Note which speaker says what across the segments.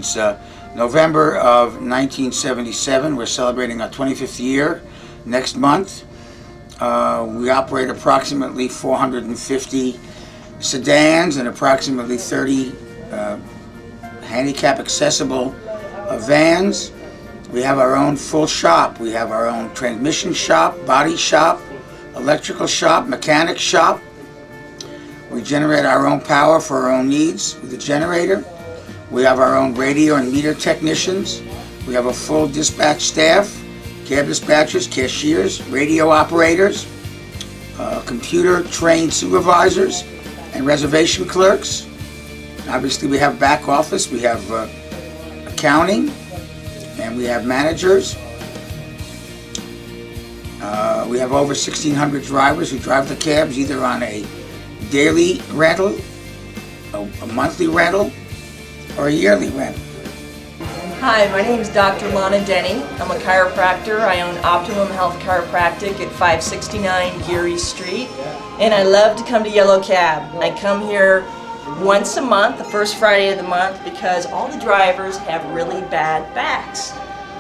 Speaker 1: since November of 1977. We're celebrating our 25th year next month. We operate approximately 450 sedans and approximately 30 handicap accessible vans. We have our own full shop. We have our own transmission shop, body shop, electrical shop, mechanic shop. We generate our own power for our own needs with the generator. We have our own radio and meter technicians. We have a full dispatch staff, cab dispatchers, cashiers, radio operators, computer-trained supervisors, and reservation clerks. Obviously, we have back office, we have accounting, and we have managers. We have over 1,600 drivers who drive the cabs either on a daily rental, a monthly rental, or a yearly rental.
Speaker 2: Hi, my name is Dr. Lana Denny. I'm a chiropractor. I own Optimum Health Chiropractic at 569 Geary Street, and I love to come to Yellow Cab. I come here once a month, the first Friday of the month, because all the drivers have really bad backs.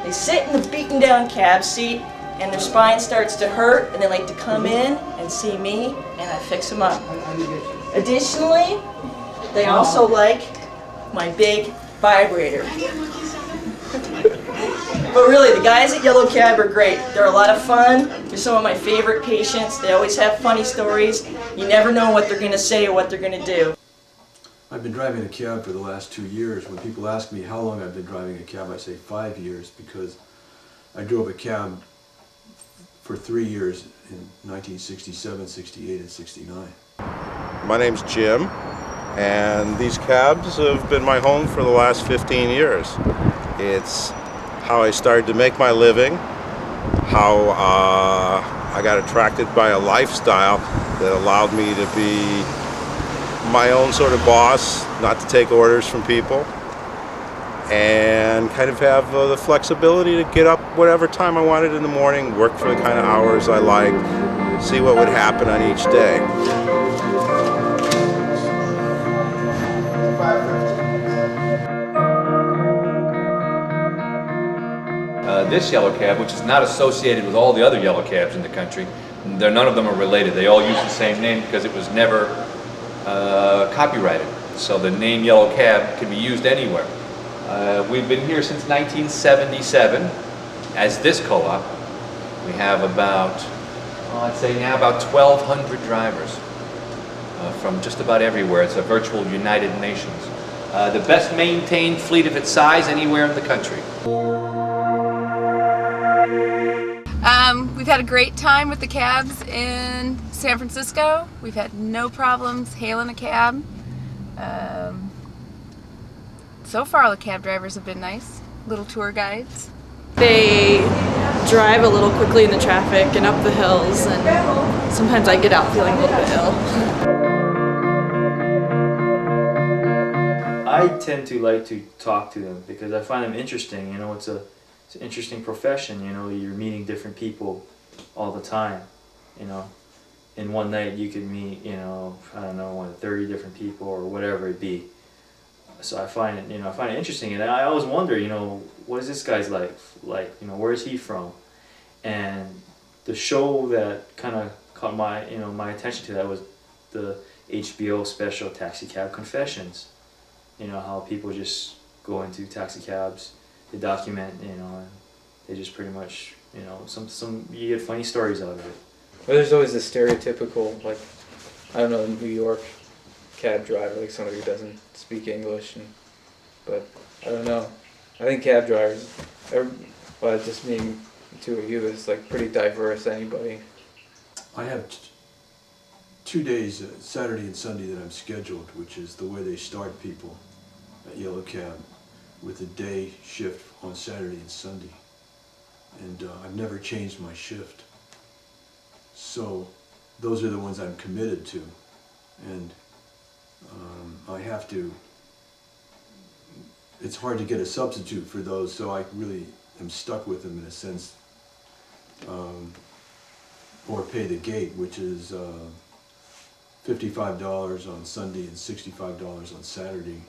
Speaker 2: They sit in the beaten down cab seat and their spine starts to hurt, and they like to come in and see me and I fix them up. Additionally, they also like my big vibrator. But really, the guys at Yellow Cab are great. They're a lot of fun. They're some of my favorite patients. They always have funny stories. You never know what they're going to say or what they're going to do.
Speaker 3: I've been driving a cab for the last 2 years. When people ask me how long I've been driving a cab, I say 5 years, because I drove a cab for 3 years in 1967, 68, and 69.
Speaker 4: My name's Jim, and these cabs have been my home for the last 15 years. It's how I started to make my living, how I got attracted by a lifestyle that allowed me to be my own sort of boss, not to take orders from people, and kind of have the flexibility to get up whatever time I wanted in the morning, work for the kind of hours I liked, see what would happen on each day.
Speaker 5: This yellow cab, which is not associated with all the other yellow cabs in the country, none of them are related. They all use the same name because it was never copyrighted. So the name Yellow Cab can be used anywhere. We've been here since 1977 as this co-op. We have about, I'd say now about 1,200 drivers from just about everywhere. It's a virtual United Nations. The best maintained fleet of its size anywhere in the country.
Speaker 6: We've had a great time with the cabs in San Francisco. We've had no problems hailing a cab. So far the cab drivers have been nice, little tour guides.
Speaker 7: They drive a little quickly in the traffic and up the hills, and sometimes I get out feeling a little bit ill.
Speaker 8: I tend to like to talk to them because I find them interesting. You know, it's an interesting profession. You know, you're meeting different people all the time. You know, in one night you could meet, you know, I don't know, 30 different people or whatever it be. So I find it, I find it interesting, and I always wonder, what is this guy's life like? Where is he from? And the show that kind of caught my, my attention to that was the HBO special Taxi Cab Confessions. How people just go into taxi cabs, they document, and they just pretty much, you get funny stories out of it.
Speaker 9: Well, there's always the stereotypical, like, I don't know, New York cab driver, like somebody who doesn't speak English, but I don't know. I think cab drivers, just being the two of you, is like pretty diverse. Anybody.
Speaker 3: I have 2 days, Saturday and Sunday, that I'm scheduled, which is the way they start people at Yellow Cab, with a day shift on Saturday and Sunday. And I've never changed my shift. So those are the ones I'm committed to. And I have to, it's hard to get a substitute for those, so I really am stuck with them in a sense, or pay the gate, which is $55 on Sunday and $65 on Saturday.